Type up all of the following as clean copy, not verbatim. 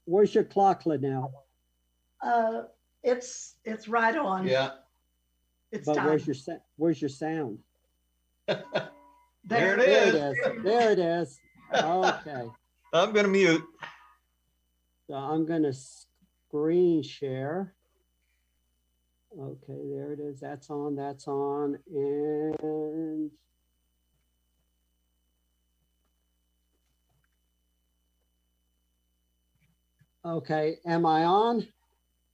Where's your clock, Linnell? It's right on. Yeah. It's But time. where's your sound? There it There it is. is. There it is. Okay. I'm going to mute. So I'm going to screen share. Okay, there it is. That's on. That's on. And okay, am I on?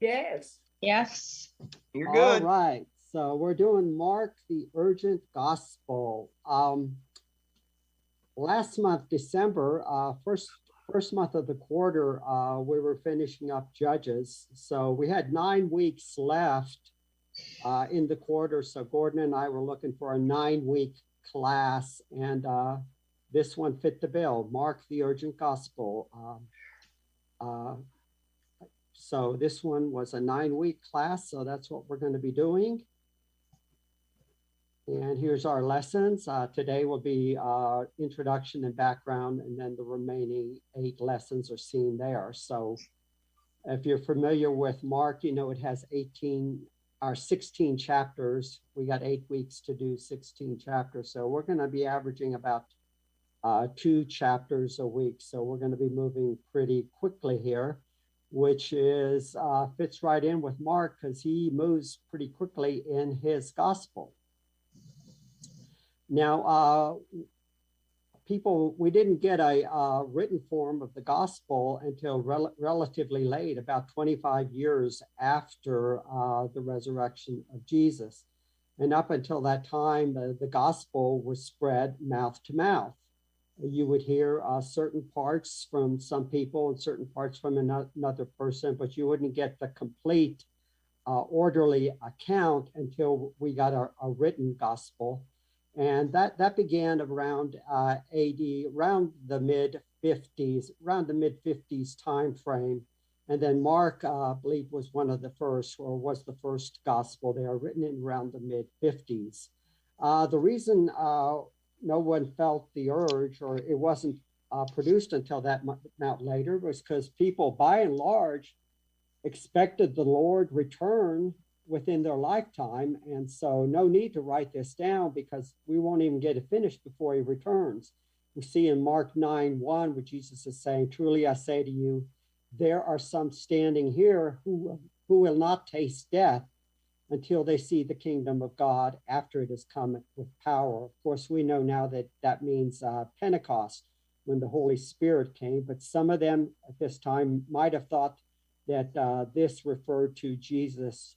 Yes. Yes. You're good. All right. So we're doing Mark the Urgent Gospel. Last month, December, first month of the quarter, we were finishing up Judges. So we had 9 weeks left in the quarter. So Gordon and I were looking for a 9-week class, and this one fit the bill, Mark the Urgent Gospel. So this one was a 9-week class, so that's what we're going to be doing. And here's our lessons. Today will be introduction and background, and then the remaining 8 lessons are seen there. So if you're familiar with Mark, you know it has 16 chapters. We got 8 weeks to do 16 chapters. So we're going to be averaging about 2 chapters a week. So we're going to be moving pretty quickly here, which is fits right in with Mark because he moves pretty quickly in his gospel. Now, we didn't get a written form of the gospel until relatively late, about 25 years after the resurrection of Jesus. And up until that time, the gospel was spread mouth to mouth. You would hear certain parts from some people and certain parts from another person, but you wouldn't get the complete orderly account until we got a written gospel. And that began around AD, around the mid-50s time frame. And then Mark, I believe, was one of the first, or was the first gospel there, written in around the mid-50s. The reason no one felt the urge, or it wasn't produced until that amount later, was because people, by and large, expected the Lord return within their lifetime. And so no need to write this down because we won't even get it finished before he returns. We see in Mark 9:1, where Jesus is saying, "Truly I say to you, there are some standing here who will not taste death until they see the kingdom of God after it has come with power." Of course, we know now that that means Pentecost, when the Holy Spirit came, but some of them at this time might have thought that this referred to Jesus's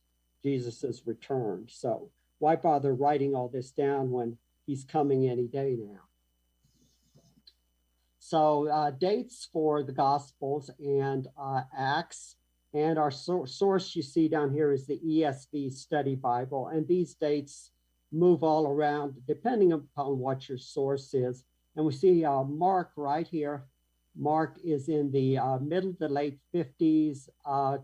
return. So why bother writing all this down when he's coming any day now? So dates for the Gospels and Acts, and our source you see down here is the ESV Study Bible, and these dates move all around depending upon what your source is. And we see Mark right here. Mark is in the middle to late 50s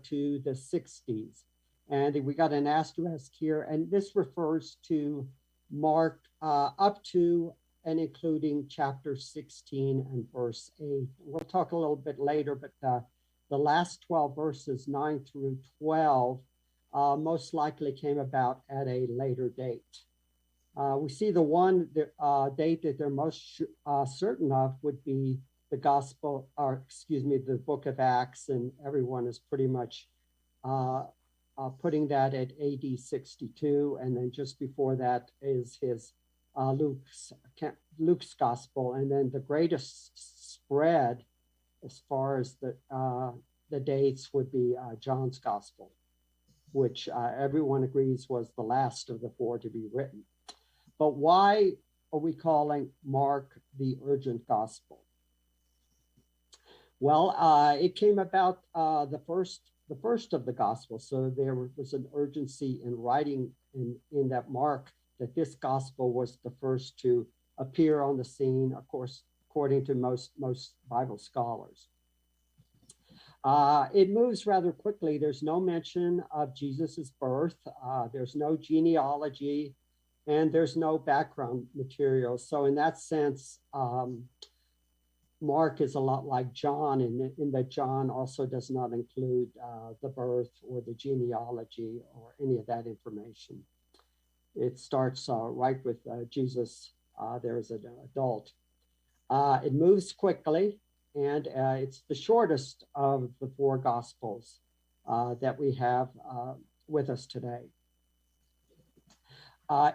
to the 60s. And we got an asterisk here, and this refers to Mark up to and including chapter 16 and verse 8. We'll talk a little bit later, but the last 12 verses, 9 through 12, most likely came about at a later date. We see the one date that they're most certain of would be the the book of Acts, and everyone is pretty much putting that at AD 62, and then just before that is his Luke's gospel, and then the greatest spread as far as the dates would be John's gospel, which everyone agrees was the last of the 4 to be written. But why are we calling Mark the urgent gospel? Well, it came about the first of the gospel. So there was an urgency in writing in that Mark, that this gospel was the first to appear on the scene, of course, according to most Bible scholars. It moves rather quickly. There's no mention of Jesus's birth. There's no genealogy, and there's no background material. So in that sense, Mark is a lot like John in that John also does not include the birth or the genealogy or any of that information. It starts right with Jesus there as an adult. It moves quickly, and it's the shortest of the four Gospels that we have with us today.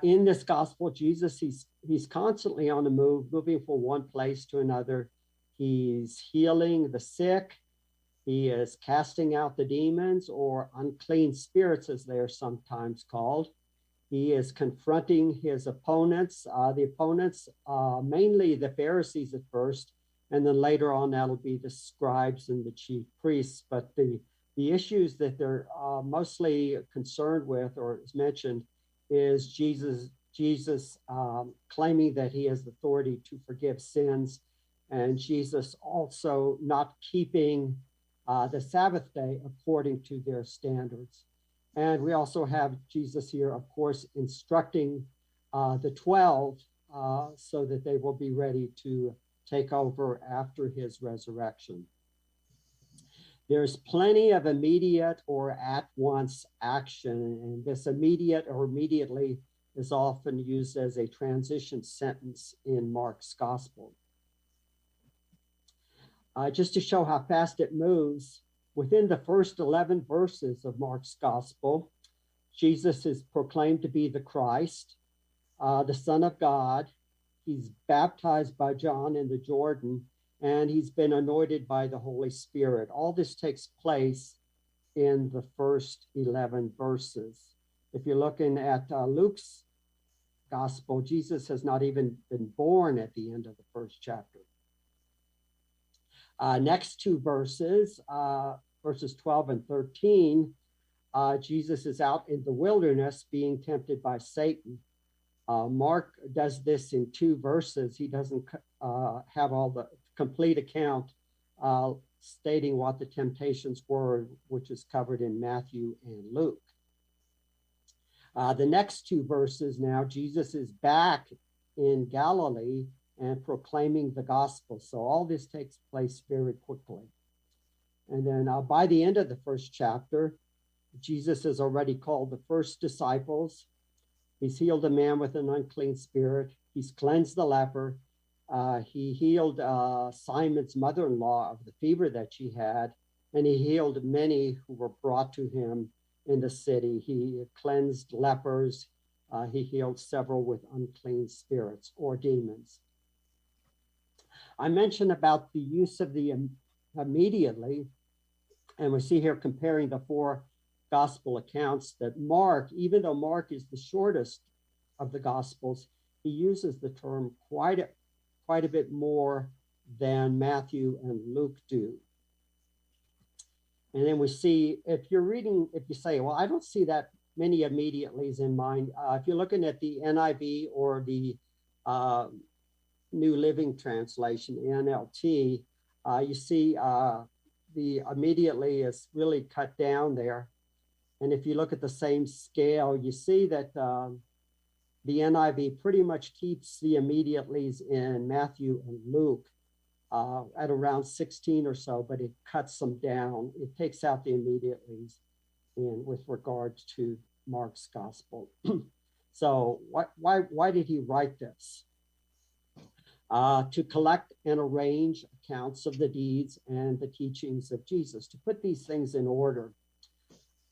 In this Gospel, Jesus, he's constantly on the move, moving from one place to another. He's healing the sick. He is casting out the demons, or unclean spirits, as they are sometimes called. He is confronting his opponents, mainly the Pharisees at first, and then later on that'll be the scribes and the chief priests. But the issues that they're mostly concerned with, or is mentioned, is Jesus claiming that he has authority to forgive sins, and Jesus also not keeping the Sabbath day according to their standards. And we also have Jesus here, of course, instructing the 12 so that they will be ready to take over after his resurrection. There's plenty of immediate or at-once action, and this immediate or immediately is often used as a transition sentence in Mark's gospel. Just to show how fast it moves, within the first 11 verses of Mark's gospel, Jesus is proclaimed to be the Christ, the Son of God. He's baptized by John in the Jordan, and he's been anointed by the Holy Spirit. All this takes place in the first 11 verses. If you're looking at Luke's gospel, Jesus has not even been born at the end of the first chapter. Next two verses, verses 12 and 13, Jesus is out in the wilderness being tempted by Satan. Mark does this in 2 verses. He doesn't have all the complete account stating what the temptations were, which is covered in Matthew and Luke. The next 2 verses now, Jesus is back in Galilee and proclaiming the gospel. So all this takes place very quickly. And then by the end of the first chapter, Jesus has already called the first disciples. He's healed a man with an unclean spirit. He's cleansed the leper. He healed Simon's mother-in-law of the fever that she had, and he healed many who were brought to him in the city. He cleansed lepers. He healed several with unclean spirits or demons. I mentioned about the use of the immediately, and we see here comparing the 4 gospel accounts that Mark, even though Mark is the shortest of the gospels, he uses the term quite a bit more than Matthew and Luke do. And then we see, if you say, well, I don't see that many immediatelys in mind. If you're looking at the NIV or the New Living Translation, NLT, you see the immediately is really cut down there. And if you look at the same scale, you see that the NIV pretty much keeps the immediatelys in Matthew and Luke at around 16 or so, but it cuts them down. It takes out the immediatelys with regards to Mark's gospel. So why did he write this? To collect and arrange accounts of the deeds and the teachings of Jesus, to put these things in order,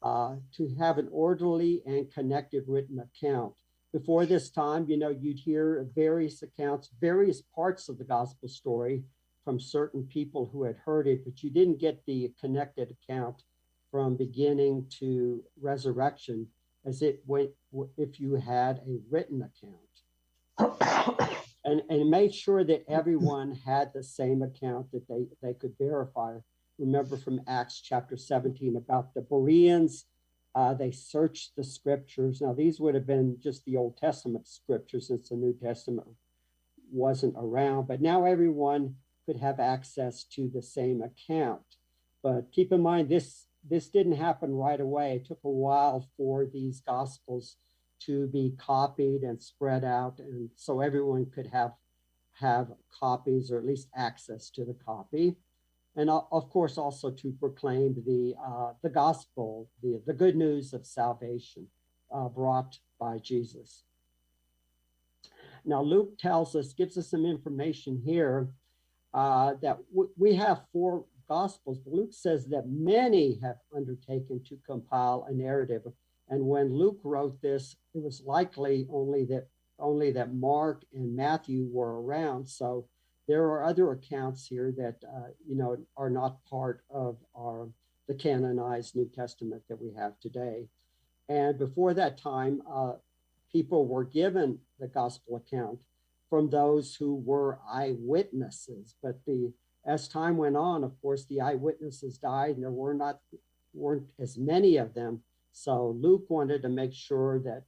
to have an orderly and connected written account. Before this time, you'd hear various accounts, various parts of the gospel story from certain people who had heard it, but you didn't get the connected account from beginning to resurrection as it went if you had a written account. And made sure that everyone had the same account that they could verify. Remember from Acts chapter 17 about the Bereans, they searched the scriptures. Now these would have been just the Old Testament scriptures since the New Testament wasn't around, but now everyone could have access to the same account. But keep in mind, this didn't happen right away. It took a while for these gospels to be copied and spread out, and so everyone could have have copies or at least access to the copy. And of course, also to proclaim the gospel, the good news of salvation brought by Jesus. Now, Luke gives us some information here that we have 4 gospels, but Luke says that many have undertaken to compile a narrative. And when Luke wrote this, it was likely only that Mark and Matthew were around. So there are other accounts here that are not part of the canonized New Testament that we have today. And before that time, people were given the gospel account from those who were eyewitnesses. But as time went on, of course, the eyewitnesses died, and there weren't as many of them. So Luke wanted to make sure that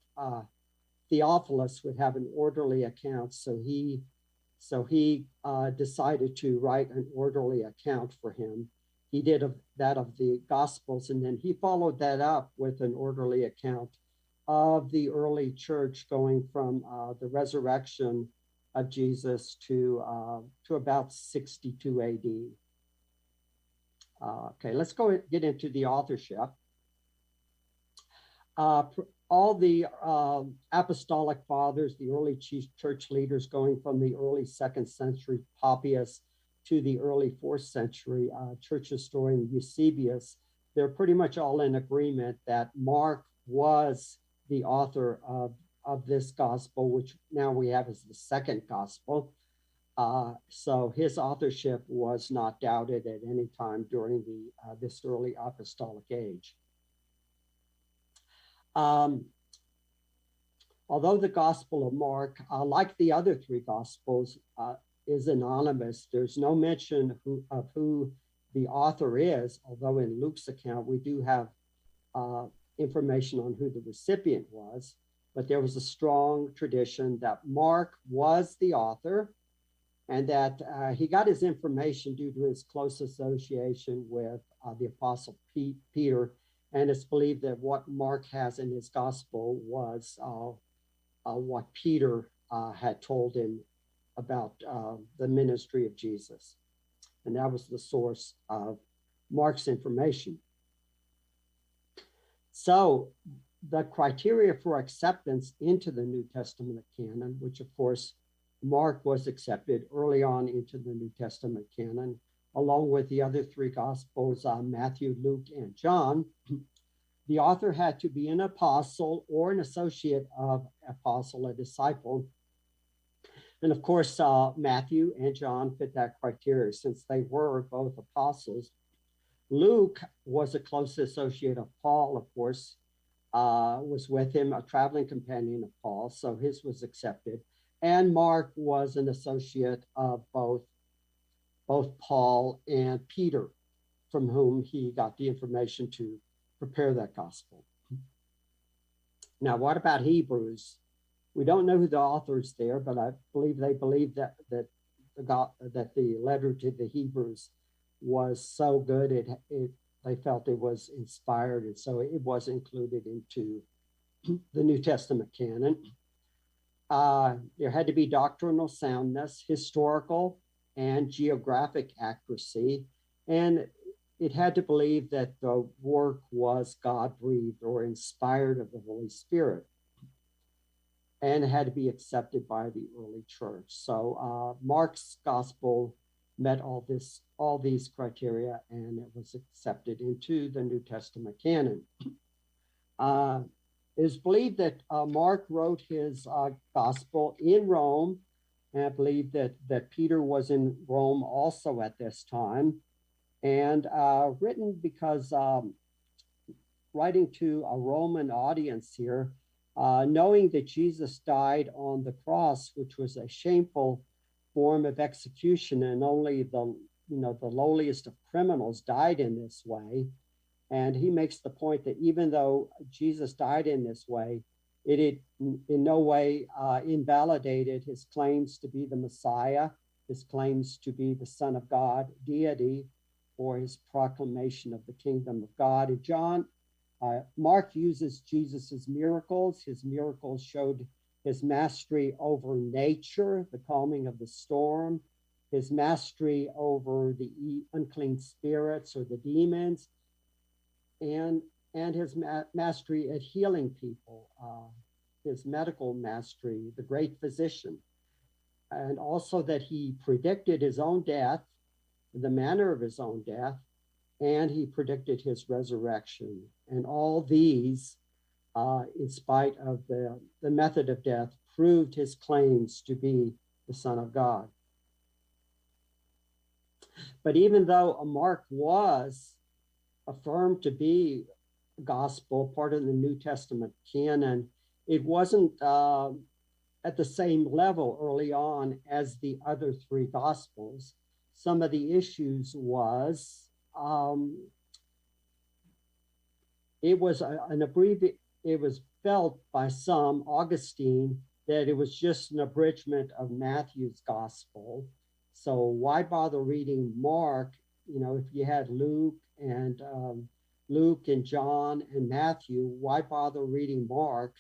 Theophilus would have an orderly account. So he decided to write an orderly account for him. He did that of the Gospels, and then he followed that up with an orderly account of the early church, going from the resurrection of Jesus to about 62 AD. Okay, let's get into the authorship. All the apostolic fathers, the early chief church leaders, going from the early 2nd century Papias to the early 4th century church historian Eusebius, they're pretty much all in agreement that Mark was the author of this gospel, which now we have as the 2nd gospel. So his authorship was not doubted at any time during this early apostolic age. Although the Gospel of Mark, like the other 3 Gospels, is anonymous, there's no mention of who the author is, although in Luke's account we do have information on who the recipient was. But there was a strong tradition that Mark was the author, and that he got his information due to his close association with the Apostle Peter. And it's believed that what Mark has in his gospel was what Peter had told him about the ministry of Jesus. And that was the source of Mark's information. So the criteria for acceptance into the New Testament canon, which of course Mark was accepted early on into the New Testament canon, along with the other 3 Gospels, Matthew, Luke, and John. The author had to be an apostle or an associate of apostle, a disciple. And of course, Matthew and John fit that criteria since they were both apostles. Luke was a close associate of Paul, of course, was with him, a traveling companion of Paul, so his was accepted. And Mark was an associate of both Paul and Peter, from whom he got the information to prepare that gospel. Now, what about Hebrews? We don't know who the author is there, but I believe they believe that the letter to the Hebrews was so good, they felt it was inspired, and so it was included into the New Testament canon. There had to be doctrinal soundness, historical and geographic accuracy, and it had to believe that the work was God-breathed or inspired of the Holy Spirit, and it had to be accepted by the early church. So Mark's gospel met all these criteria, and it was accepted into the New Testament canon. It is believed that Mark wrote his gospel in Rome, and I believe that Peter was in Rome also at this time, and written because writing to a Roman audience here, knowing that Jesus died on the cross, which was a shameful form of execution, and only the lowliest of criminals died in this way. And he makes the point that even though Jesus died in this way, it in no way invalidated his claims to be the Messiah, his claims to be the Son of God, deity, or his proclamation of the kingdom of God. And Mark uses Jesus's miracles. His miracles showed his mastery over nature, the calming of the storm, his mastery over the unclean spirits or the demons, and his mastery at healing people, his medical mastery, the great physician, and also that he predicted his own death, the manner of his own death, and he predicted his resurrection. And all these, in spite of the method of death, proved his claims to be the Son of God. But even though Mark was affirmed to be gospel, part of the New Testament canon, it wasn't at the same level early on as the other three gospels. Some of the issues was it was it was felt by some, Augustine, that it was just an abridgment of Matthew's gospel. So why bother reading Mark? You know, if you had Luke and John and Matthew, why bother reading Mark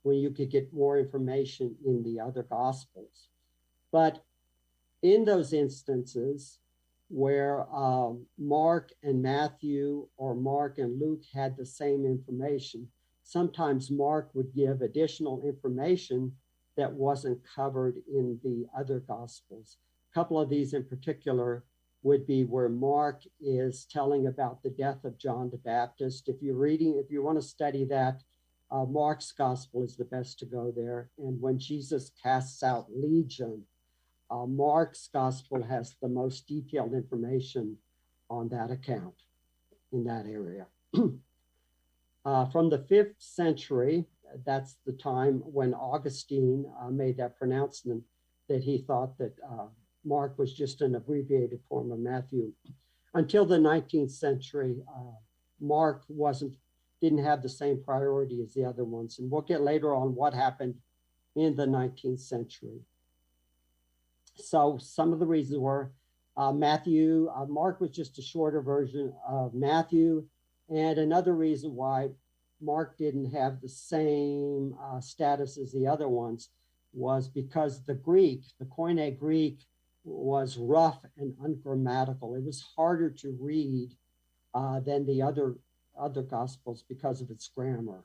when you could get more information in the other gospels? But in those instances where Mark and Matthew or Mark and Luke had the same information, sometimes Mark would give additional information that wasn't covered in the other gospels. A couple of these in particular would be where Mark is telling about the death of John the Baptist. If you want to study that, Mark's gospel is the best to go there. And when Jesus casts out Legion, Mark's gospel has the most detailed information on that account in that area. From the 5th century, that's the time when Augustine made that pronouncement that he thought that Mark was just an abbreviated form of Matthew. Until the 19th century, Mark didn't have the same priority as the other ones. And we'll get later on what happened in the 19th century. So some of the reasons were Mark was just a shorter version of Matthew. And another reason why Mark didn't have the same status as the other ones was because the Koine Greek, was rough and ungrammatical. It was harder to read than the other gospels because of its grammar.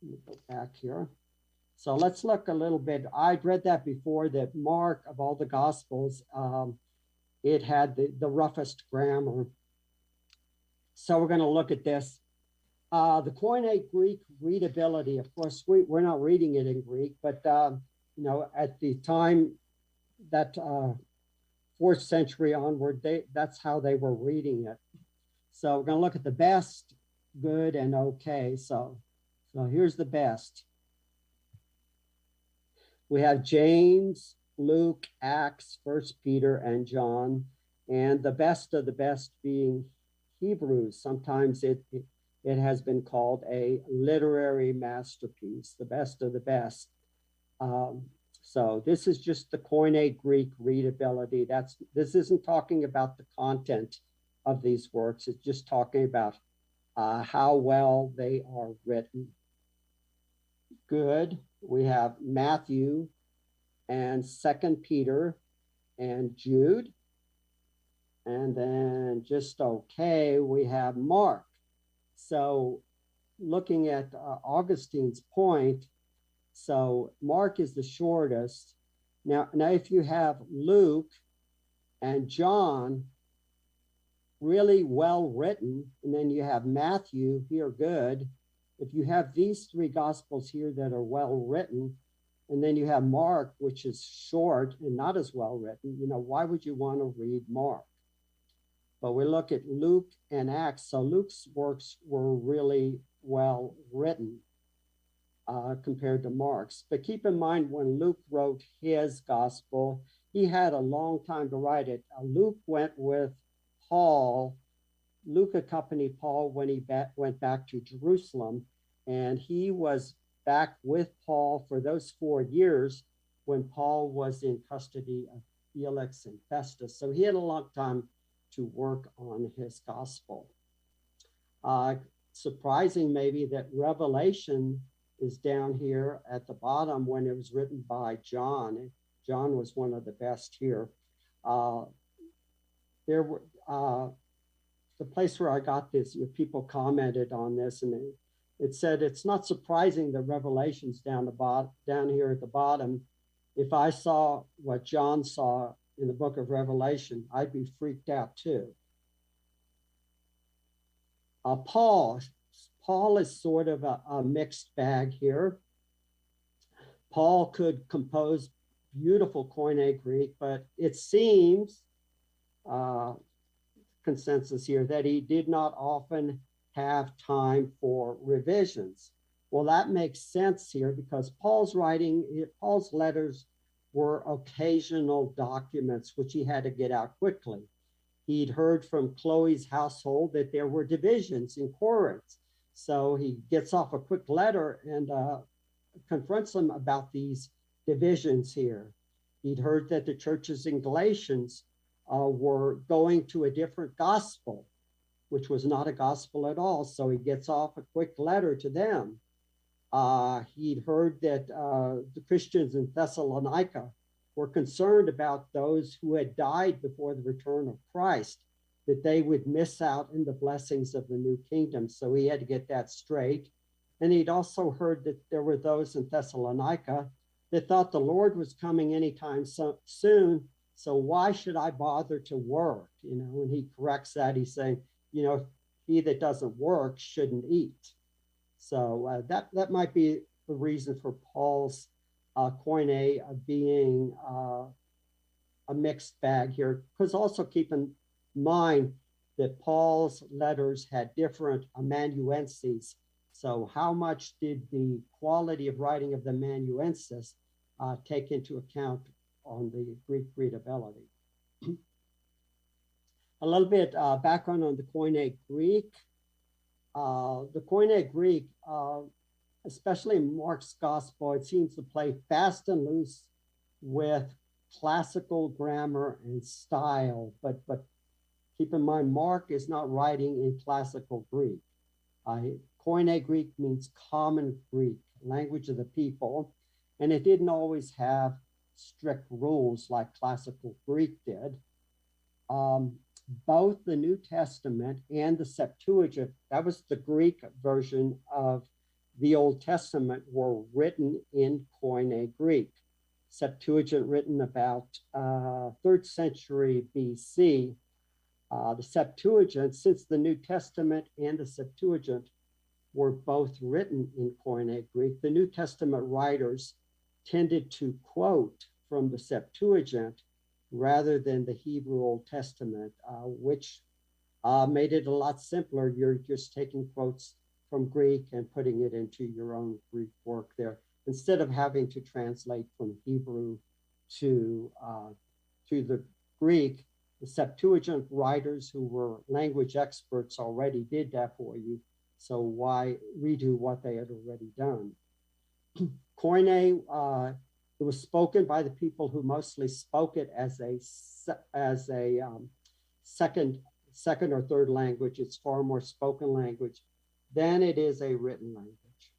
Let me go back here. So let's look a little bit. I'd read that before, that Mark, of all the gospels, it had the roughest grammar. So we're going to look at this. The Koine Greek readability, of course, we're not reading it in Greek, but you know, at the time that 4th century onward, that's how they were reading it. So we're going to look at the best, good, and okay. So here's the best. We have James, Luke, Acts, 1 Peter, and John, and the best of the best being Hebrews. Sometimes it has been called a literary masterpiece, the best of the best. So this is just the Koine Greek readability. This isn't talking about the content of these works. It's just talking about how well they are written. Good. We have Matthew and 2 Peter and Jude. And then just okay, we have Mark. So looking at Augustine's point, so Mark is the shortest. Now if you have Luke and John, really well written, and then you have Matthew here, good. If you have these three gospels here that are well written, and then you have Mark, which is short and not as well written, you know, why would you want to read Mark? But we look at Luke and Acts. So Luke's works were really well written compared to Mark's. But keep in mind, when Luke wrote his gospel, he had a long time to write it. Luke went with Paul. Luke accompanied Paul when he went back to Jerusalem, and he was back with Paul for those 4 years when Paul was in custody of Felix and Festus. So he had a long time to work on his gospel. Surprising maybe that Revelation is down here at the bottom when it was written by John. John was one of the best here. There were the place where I got this, people commented on this, and it said, it's not surprising that Revelation's down here at the bottom. If I saw what John saw in the book of Revelation, I'd be freaked out too. Paul is sort of a mixed bag here. Paul could compose beautiful Koine Greek, but it seems, consensus here, that he did not often have time for revisions. Well, that makes sense here because Paul's letters were occasional documents which he had to get out quickly. He'd heard from Chloe's household that there were divisions in Corinth. So he gets off a quick letter and confronts them about these divisions here. He'd heard that the churches in Galatians were going to a different gospel, which was not a gospel at all. So he gets off a quick letter to them. He'd heard that the Christians in Thessalonica were concerned about those who had died before the return of Christ, that they would miss out in the blessings of the new kingdom. So he had to get that straight. And he'd also heard that there were those in Thessalonica that thought the Lord was coming anytime soon. So why should I bother to work? And he corrects that. He's saying, he that doesn't work shouldn't eat. So that might be the reason for Paul's Koine being a mixed bag here. Because also keep in mind that Paul's letters had different amanuenses. So how much did the quality of writing of the amanuensis take into account on the Greek readability? A little bit background on the Koine Greek. The Koine Greek, especially in Mark's gospel, it seems to play fast and loose with classical grammar and style, but keep in mind, Mark is not writing in classical Greek. Koine Greek means common Greek, language of the people, and it didn't always have strict rules like classical Greek did. Both the New Testament and the Septuagint, that was the Greek version of the Old Testament, were written in Koine Greek. Septuagint written about 3rd century BC. The Septuagint, since the New Testament and the Septuagint were both written in Koine Greek, the New Testament writers tended to quote from the Septuagint rather than the Hebrew Old Testament, which made it a lot simpler. You're just taking quotes from Greek and putting it into your own Greek work there, instead of having to translate from Hebrew to the Greek. The Septuagint writers, who were language experts, already did that for you. So why redo what they had already done? Koine, it was spoken by the people who mostly spoke it as a second or third language. It's far more spoken language than it is a written language.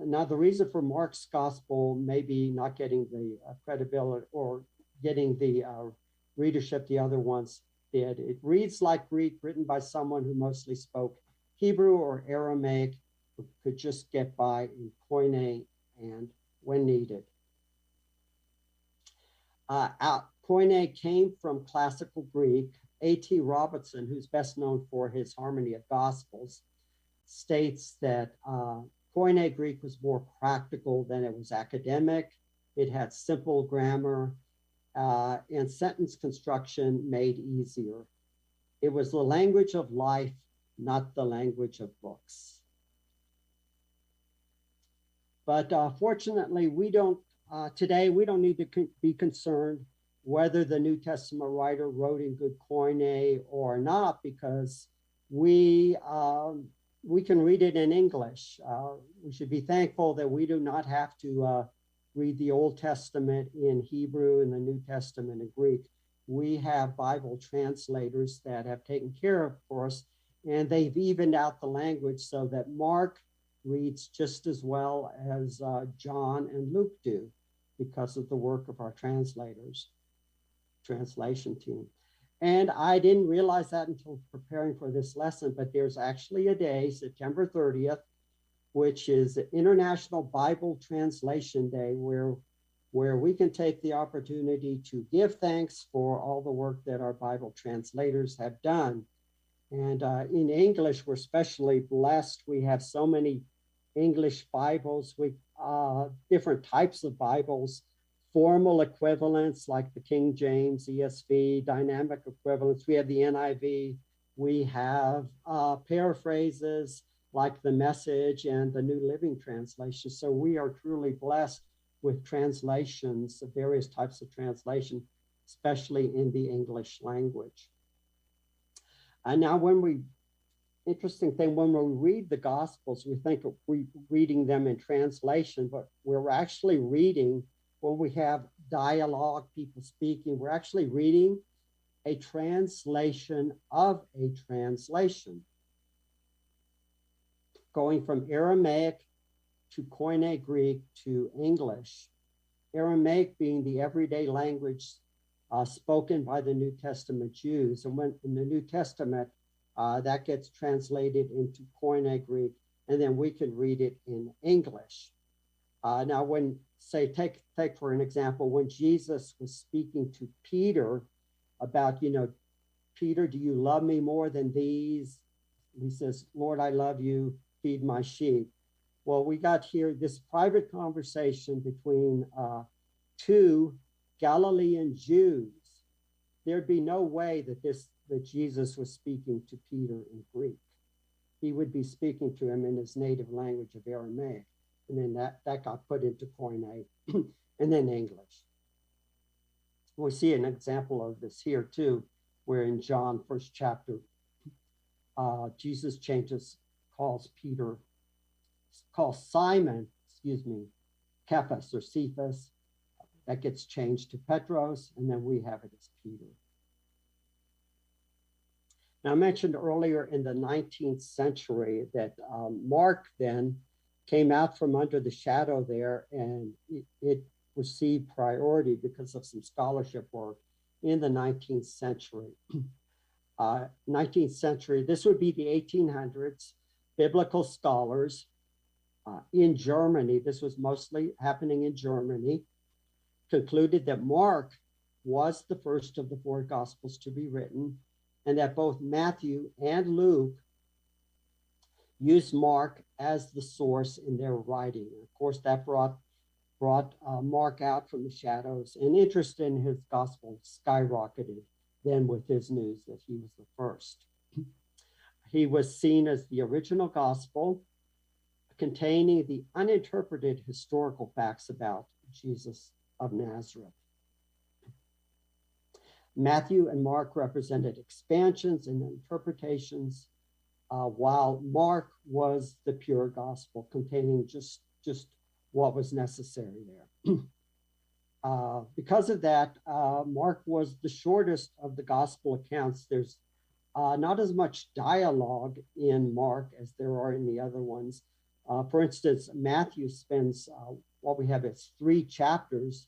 Now, the reason for Mark's gospel maybe not getting the credibility or getting the readership the other ones did, it reads like Greek, written by someone who mostly spoke Hebrew or Aramaic, who could just get by in Koine and when needed. Koine came from classical Greek. A.T. Robertson, who's best known for his Harmony of Gospels, states that Koine Greek was more practical than it was academic. It had simple grammar and sentence construction made easier. It was the language of life, not the language of books. But fortunately, today we don't need to be concerned whether the New Testament writer wrote in good Koine or not, because we can read it in English. We should be thankful that we do not have to read the Old Testament in Hebrew and the New Testament in Greek. We have Bible translators that have taken care of for us, and they've evened out the language so that Mark reads just as well as John and Luke do because of the work of our translators, translation team. And I didn't realize that until preparing for this lesson, but there's actually a day, September 30th, which is International Bible Translation Day, where we can take the opportunity to give thanks for all the work that our Bible translators have done. And in English, we're especially blessed. We have so many English Bibles, different types of Bibles, formal equivalents like the King James, ESV, dynamic equivalents. We have the NIV. We have paraphrases like the Message and the New Living Translation. So we are truly blessed with translations, of various types of translation, especially in the English language. And now interesting thing, when we read the Gospels, we think of reading them in translation, but we're actually reading, when we have dialogue, people speaking, we're actually reading a translation of a translation, going from Aramaic to Koine Greek to English. Aramaic being the everyday language spoken by the New Testament Jews. And when in the New Testament, that gets translated into Koine Greek, and then we can read it in English. Now, when, say, take for an example, when Jesus was speaking to Peter about, Peter, do you love me more than these? He says, Lord, I love you, feed my sheep. Well, we got here this private conversation between two Galilean Jews. There'd be no way that Jesus was speaking to Peter in Greek. He would be speaking to him in his native language of Aramaic. And then that got put into Koine and then English. We see an example of this here too, where in John 1st chapter, Jesus calls Simon, Cephas or Cephas. That gets changed to Petros, and then we have it as Peter. Now, I mentioned earlier in the 19th century that Mark then came out from under the shadow there, and it received priority because of some scholarship work in the 19th century. 19th century, this would be the 1800s, biblical scholars in Germany, this was mostly happening in Germany, concluded that Mark was the first of the four Gospels to be written, and that both Matthew and Luke used Mark as the source in their writing. Of course, that brought Mark out from the shadows, and interest in his gospel skyrocketed then with his news that he was the first. He was seen as the original gospel containing the uninterpreted historical facts about Jesus of Nazareth. Matthew and Mark represented expansions and interpretations, while Mark was the pure gospel containing just what was necessary there. Because of that, Mark was the shortest of the gospel accounts. There's not as much dialogue in Mark as there are in the other ones. For instance, Matthew spends what we have is 3 chapters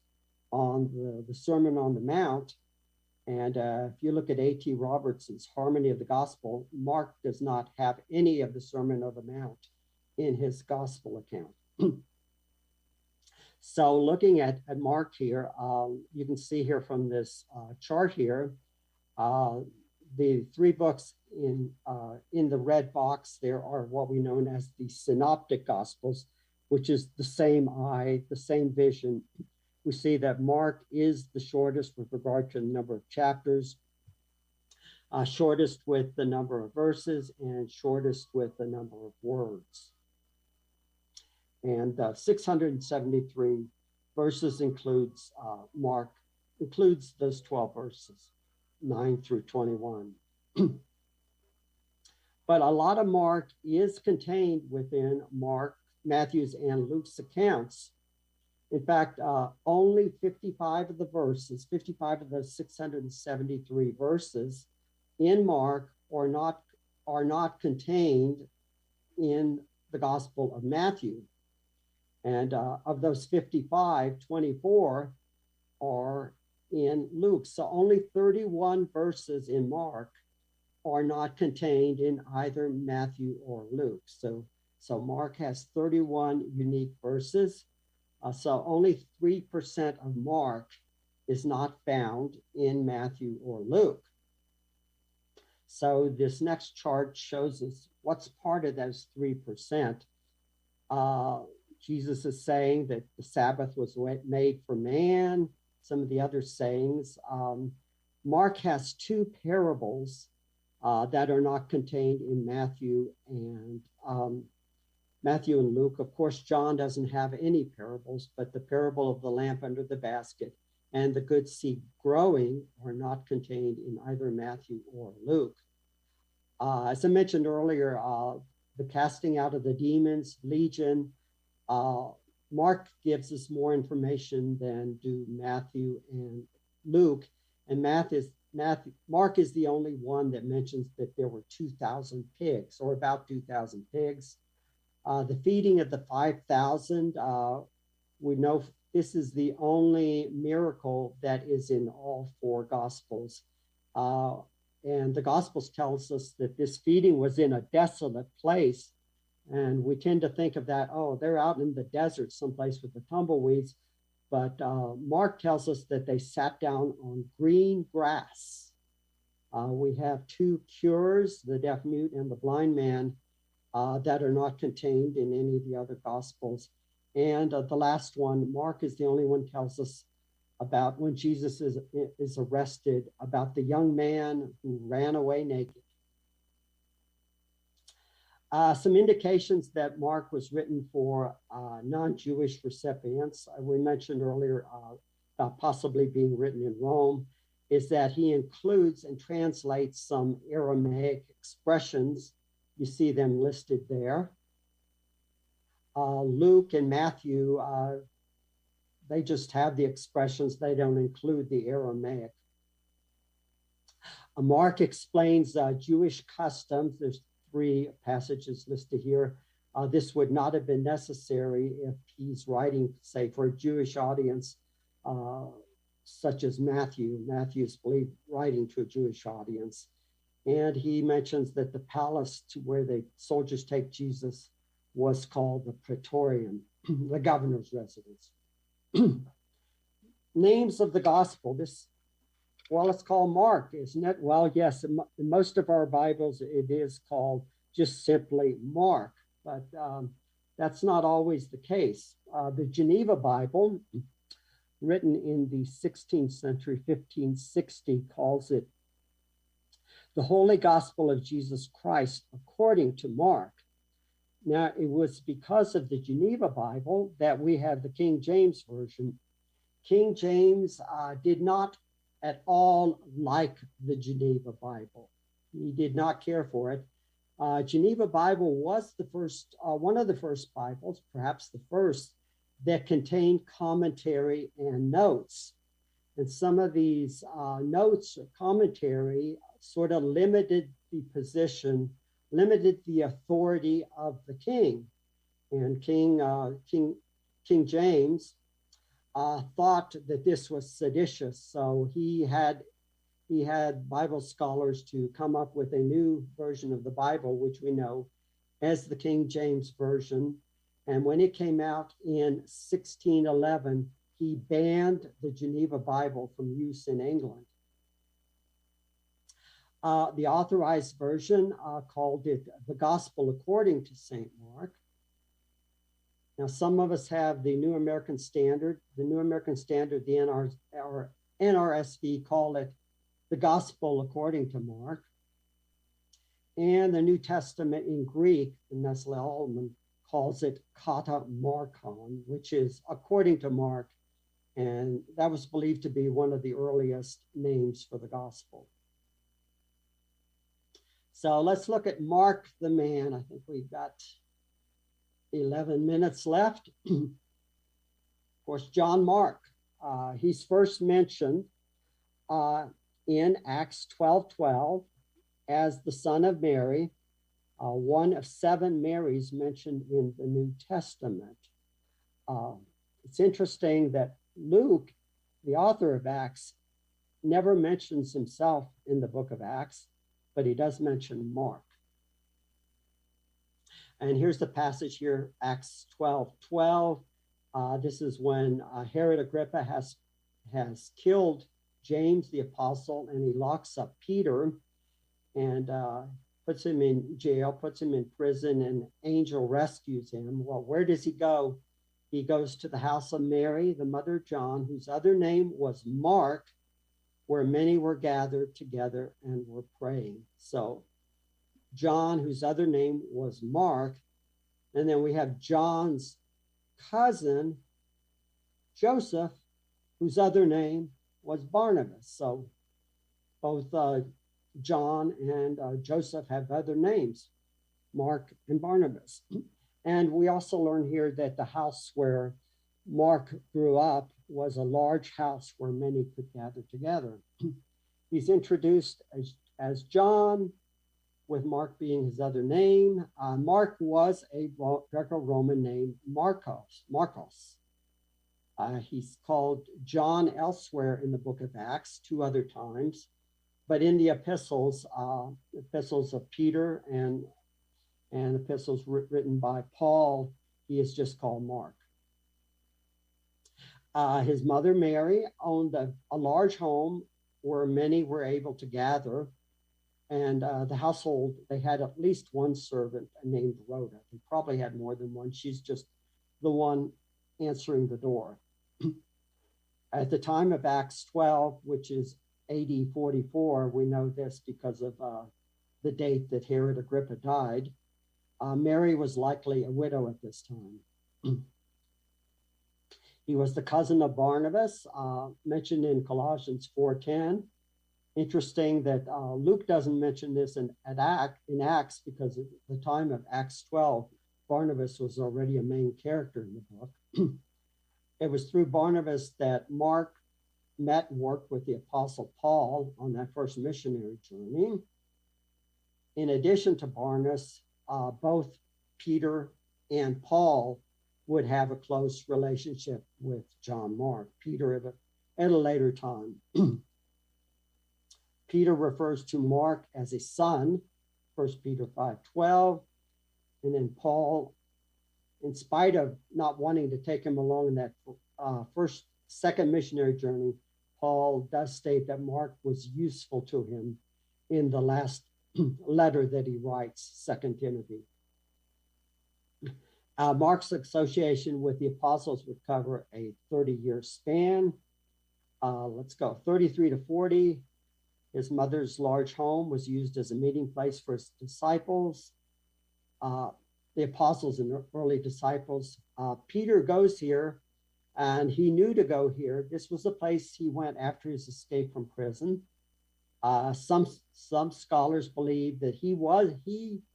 on the Sermon on the Mount. And if you look at A.T. Robertson's Harmony of the Gospel, Mark does not have any of the Sermon on the Mount in his gospel account. So looking at Mark here, you can see here from this chart here, the 3 books in the red box there are what we know as the Synoptic Gospels, which is the same eye, the same vision. We see that Mark is the shortest with regard to the number of chapters, shortest with the number of verses, and shortest with the number of words. And 673 verses includes those 12 verses, 9 through 21. But a lot of Mark is contained within Matthew's, and Luke's accounts. In fact, only 55 of the 673 verses in Mark are not contained in the Gospel of Matthew. And of those 55, 24 are in Luke. So only 31 verses in Mark are not contained in either Matthew or Luke. So Mark has 31 unique verses. So only 3% of Mark is not found in Matthew or Luke. So this next chart shows us what's part of those 3%. Jesus is saying that the Sabbath was made for man. Some of the other sayings. Mark has two parables that are not contained in Matthew and Luke. Of course, John doesn't have any parables, but the parable of the lamp under the basket and the good seed growing are not contained in either Matthew or Luke. As I mentioned earlier, the casting out of the demons, Legion, Mark gives us more information than do Matthew and Luke. And Mark is the only one that mentions that there were 2,000 pigs, or about 2,000 pigs. The feeding of the 5,000, we know this is the only miracle that is in all four Gospels. And the Gospels tells us that this feeding was in a desolate place. And we tend to think of that, oh, they're out in the desert someplace with the tumbleweeds. But Mark tells us that they sat down on green grass. We have two cures, the deaf mute and the blind man, that are not contained in any of the other Gospels. And the last one, Mark is the only one tells us about when Jesus is arrested, about the young man who ran away naked. Some indications that Mark was written for non-Jewish recipients. We mentioned earlier about possibly being written in Rome, is that he includes and translates some Aramaic expressions. You see them listed there. Luke and Matthew, they just have the expressions. They don't include the Aramaic. Mark explains Jewish customs. There's 3 passages listed here. This would not have been necessary if he's writing, say, for a Jewish audience, such as Matthew. Matthew's believed writing to a Jewish audience. And he mentions that the palace to where the soldiers take Jesus was called the Praetorium, the governor's residence. Names of the gospel. Well, it's called Mark, isn't it? Well, yes, in most of our Bibles, it is called just simply Mark, but that's not always the case. The Geneva Bible, written in the 16th century, 1560, calls it the Holy Gospel of Jesus Christ according to Mark. Now, it was because of the Geneva Bible that we have the King James Version. King James did not at all like the Geneva Bible. He did not care for it. Geneva Bible was the first, one of the first Bibles, perhaps the first, that contained commentary and notes. And some of these notes or commentary sort of limited the position, limited the authority of the king. And King James thought that this was seditious. So he had Bible scholars to come up with a new version of the Bible, which we know as the King James Version. And when it came out in 1611, he banned the Geneva Bible from use in England. The Authorized Version called it the Gospel according to St. Mark. Now, some of us have the New American Standard. The New American Standard, the NRSV, call it the Gospel according to Mark. And the New Testament in Greek, the Nestle Alemán, calls it Kata Markon, which is according to Mark. And that was believed to be one of the earliest names for the gospel. So let's look at Mark the man. I think we've got 11 minutes left. Of course, John Mark. He's first mentioned in Acts 12:12 as the son of Mary. one of 7 Marys mentioned in the New Testament. It's interesting that Luke, the author of Acts, never mentions himself in the book of Acts, but he does mention Mark. And here's the passage here, Acts 12:12. This is when Herod Agrippa has killed James the apostle, and he locks up Peter and puts him in jail, puts him in prison, and an angel rescues him. Well, where does he go? He goes to the house of Mary, the mother of John, whose other name was Mark, where many were gathered together and were praying. So John, whose other name was Mark, and then we have John's cousin, Joseph, whose other name was Barnabas. So both John and Joseph have other names, Mark and Barnabas. And we also learn here that the house where Mark grew up was a large house where many could gather together. He's introduced as John, with Mark being his other name. Mark was a Greco-Roman name, Marcos. He's called John elsewhere in the book of Acts 2 other times, but in the epistles of Peter and epistles written by Paul, he is just called Mark. His mother Mary owned a large home where many were able to gather, and the household, they had at least one servant named Rhoda. They probably had more than one. She's just the one answering the door. At the time of Acts 12, which is AD 44, we know this because of the date that Herod Agrippa died. Mary was likely a widow at this time. He was the cousin of Barnabas, mentioned in Colossians 4:10. Interesting that Luke doesn't mention this in Acts, because at the time of Acts 12, Barnabas was already a main character in the book. It was through Barnabas that Mark met and worked with the Apostle Paul on that first missionary journey. In addition to Barnabas, both Peter and Paul would have a close relationship with John Mark, Peter at a later time. Peter refers to Mark as a son, 1 Peter 5:12, and then Paul, in spite of not wanting to take him along in that second missionary journey, Paul does state that Mark was useful to him in the last letter that he writes, 2 Timothy. Mark's association with the apostles would cover a 30-year span. Let's go 33 to 40. His mother's large home was used as a meeting place for his disciples, the apostles and early disciples. Peter goes here, and he knew to go here. This was the place he went after his escape from prison. Some scholars believe that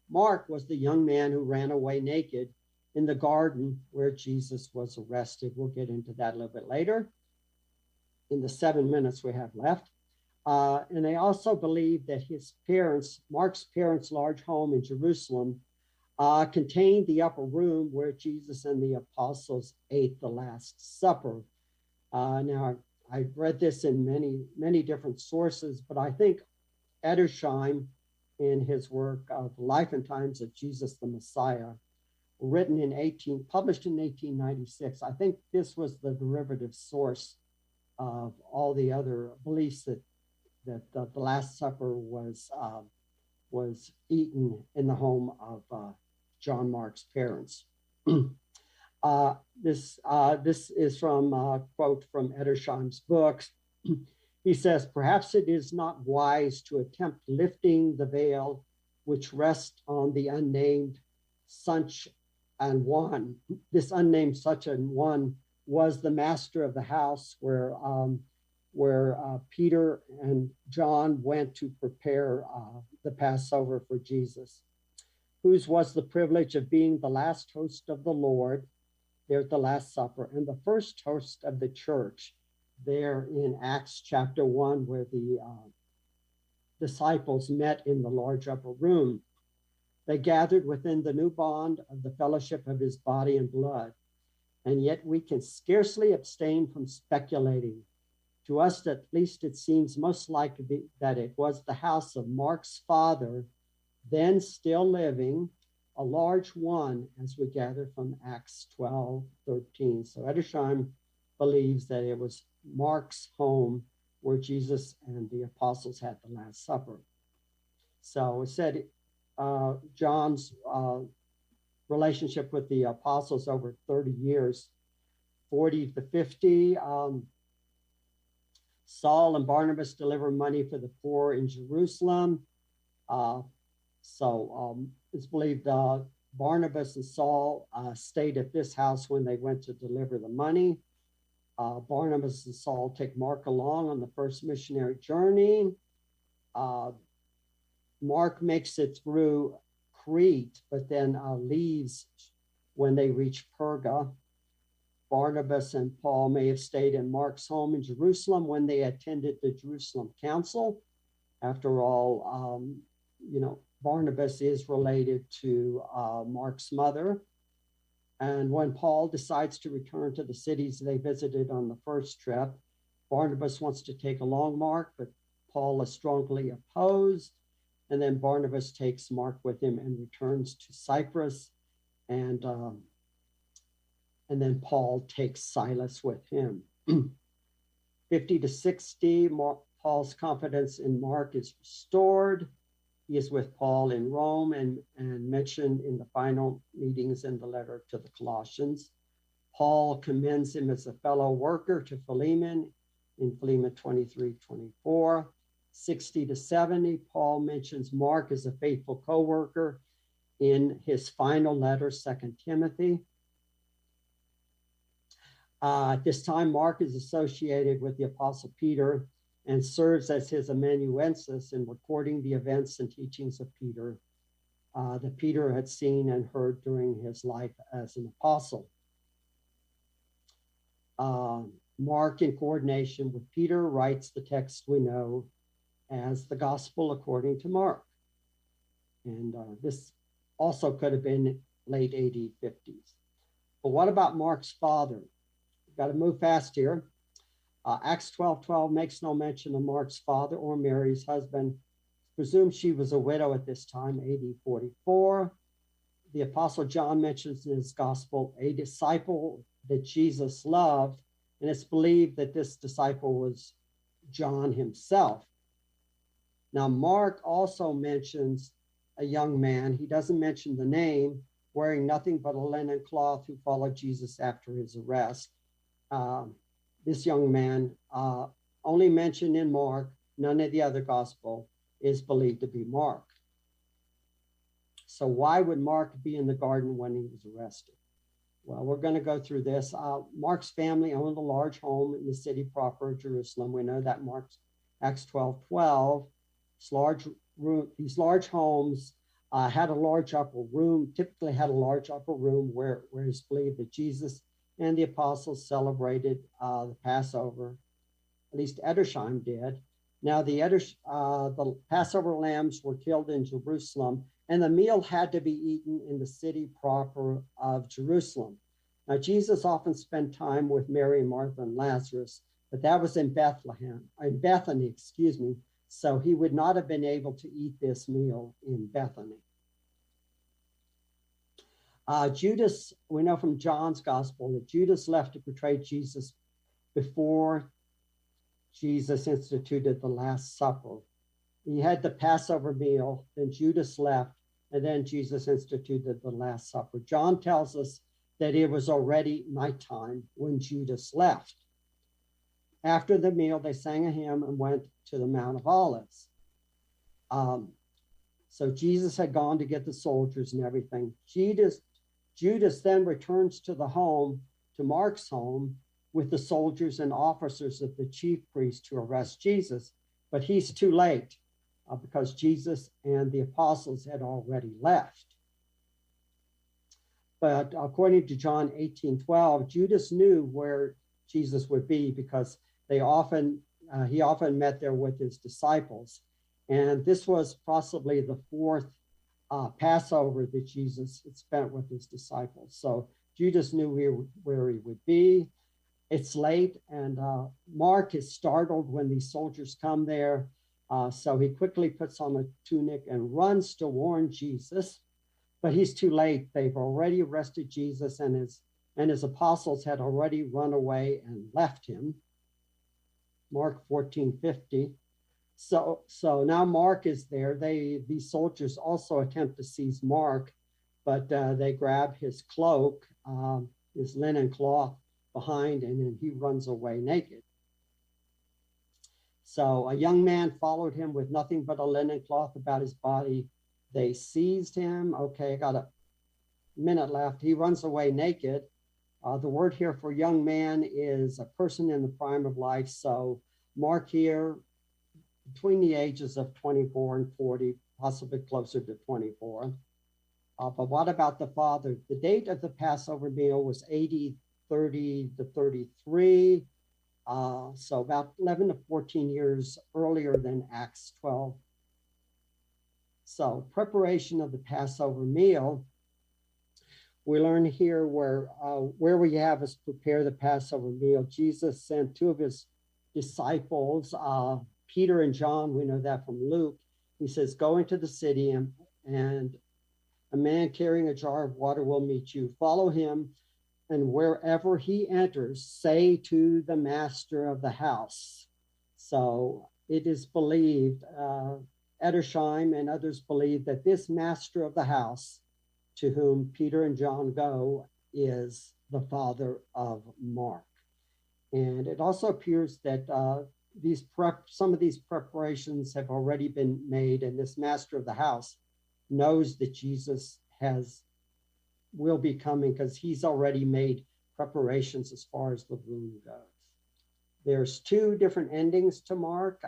Mark was the young man who ran away naked in the garden where Jesus was arrested. We'll get into that a little bit later in the 7 minutes we have left. And they also believe that Mark's parents' large home in Jerusalem contained the upper room where Jesus and the apostles ate the Last Supper. Now, I've read this in many different sources, but I think Edersheim, in his work of Life and Times of Jesus the Messiah, published in 1896, I think this was the derivative source of all the other beliefs that the Last Supper was eaten in the home of John Mark's parents. This is from a quote from Edersheim's books. He says, "Perhaps it is not wise to attempt lifting the veil which rests on the unnamed such and one." This unnamed such and one was the master of the house where Peter and John went to prepare the Passover for Jesus, whose was the privilege of being the last host of the Lord there at the Last Supper, and the first host of the church there in Acts chapter 1, where the disciples met in the large upper room. They gathered within the new bond of the fellowship of his body and blood. And yet we can scarcely abstain from speculating. To us, at least, it seems most likely that it was the house of Mark's father, then still living, a large one, as we gather from Acts 12:13. So Edersheim believes that it was Mark's home where Jesus and the apostles had the Last Supper. So it said John's relationship with the apostles over 30 years, 40 to 50. Saul and Barnabas deliver money for the poor in Jerusalem. It's believed Barnabas and Saul stayed at this house when they went to deliver the money. Barnabas and Saul take Mark along on the first missionary journey. Mark makes it through Crete, but then leaves when they reach Perga. Barnabas and Paul may have stayed in Mark's home in Jerusalem when they attended the Jerusalem Council. After all, Barnabas is related to Mark's mother. And when Paul decides to return to the cities they visited on the first trip, Barnabas wants to take along Mark, but Paul is strongly opposed. And then Barnabas takes Mark with him and returns to Cyprus. And then Paul takes Silas with him. 50 to 60, Paul's confidence in Mark is restored. He is with Paul in Rome and mentioned in the final meetings in the letter to the Colossians. Paul commends him as a fellow worker to Philemon in Philemon 23:24. 60 to 70, Paul mentions Mark as a faithful co-worker in his final letter, 2 Timothy. At this time, Mark is associated with the Apostle Peter and serves as his amanuensis in recording the events and teachings of Peter that Peter had seen and heard during his life as an apostle. Mark, in coordination with Peter, writes the text we know as the Gospel according to Mark. And this also could have been late AD 50s. But what about Mark's father? We've got to move fast here. Acts 12:12 makes no mention of Mark's father or Mary's husband. Presumed she was a widow at this time, AD 44. The Apostle John mentions in his gospel a disciple that Jesus loved, and it's believed that this disciple was John himself. Now, Mark also mentions a young man, he doesn't mention the name, wearing nothing but a linen cloth, who followed Jesus after his arrest. This young man, only mentioned in Mark, none of the other gospel, is believed to be Mark. So why would Mark be in the garden when he was arrested? Well, we're going to go through this. Mark's family owned a large home in the city proper of Jerusalem. We know that Mark's Acts 12:12. These large homes had a large upper room, typically had a large upper room where it's believed that Jesus and the apostles celebrated the Passover. At least Edersheim did. Now the Passover lambs were killed in Jerusalem, and the meal had to be eaten in the city proper of Jerusalem. Now Jesus often spent time with Mary, Martha, and Lazarus, but that was in Bethany, so he would not have been able to eat this meal in Bethany. Judas, we know from John's gospel that Judas left to betray Jesus before Jesus instituted the Last Supper. He had the Passover meal, then Judas left, and then Jesus instituted the Last Supper. John tells us that it was already nighttime when Judas left. After the meal, they sang a hymn and went to the Mount of Olives. So Jesus had gone to get the soldiers and everything. Judas then returns to the home, to Mark's home, with the soldiers and officers of the chief priest to arrest Jesus, but he's too late because Jesus and the apostles had already left. But according to John 18:12, Judas knew where Jesus would be because he often met there with his disciples. And this was possibly the fourth Passover that Jesus had spent with his disciples. So Judas knew where he would be. It's late, and Mark is startled when these soldiers come there. So he quickly puts on a tunic and runs to warn Jesus, but he's too late. They've already arrested Jesus, and his apostles had already run away and left him. Mark 14:50. So now Mark is there. These soldiers also attempt to seize Mark, but they grab his cloak, his linen cloth behind, and then he runs away naked. So a young man followed him with nothing but a linen cloth about his body. They seized him. Okay, I got a minute left. He runs away naked. The word here for young man is a person in the prime of life. So Mark here, between the ages of 24 and 40, possibly closer to 24. But what about the father? The date of the Passover meal was AD 30 to 33. So about 11 to 14 years earlier than Acts 12. So preparation of the Passover meal, we learn here where we have us prepare the Passover meal. Jesus sent two of his disciples, Peter and John. We know that from Luke. He says, go into the city and a man carrying a jar of water will meet you. Follow him, and wherever he enters, say to the master of the house. So it is believed, Edersheim and others believe that this master of the house to whom Peter and John go is the father of Mark. And it also appears that some of these preparations have already been made, and this master of the house knows that Jesus will be coming because he's already made preparations as far as the room goes. There's two different endings to Mark.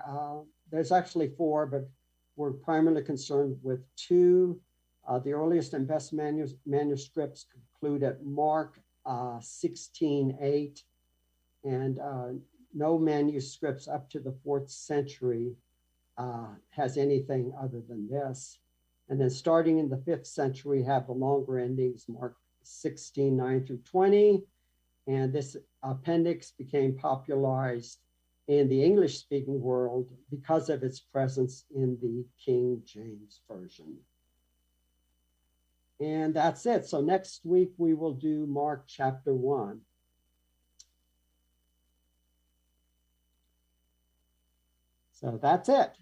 There's actually four, but we're primarily concerned with two. The earliest and best manuscripts conclude at Mark 16:8, and no manuscripts up to the 4th century has anything other than this. And then starting in the 5th century, we have the longer endings, Mark 16:9 through 20. And this appendix became popularized in the English-speaking world because of its presence in the King James Version. And that's it. So next week, we will do Mark chapter 1. So that's it.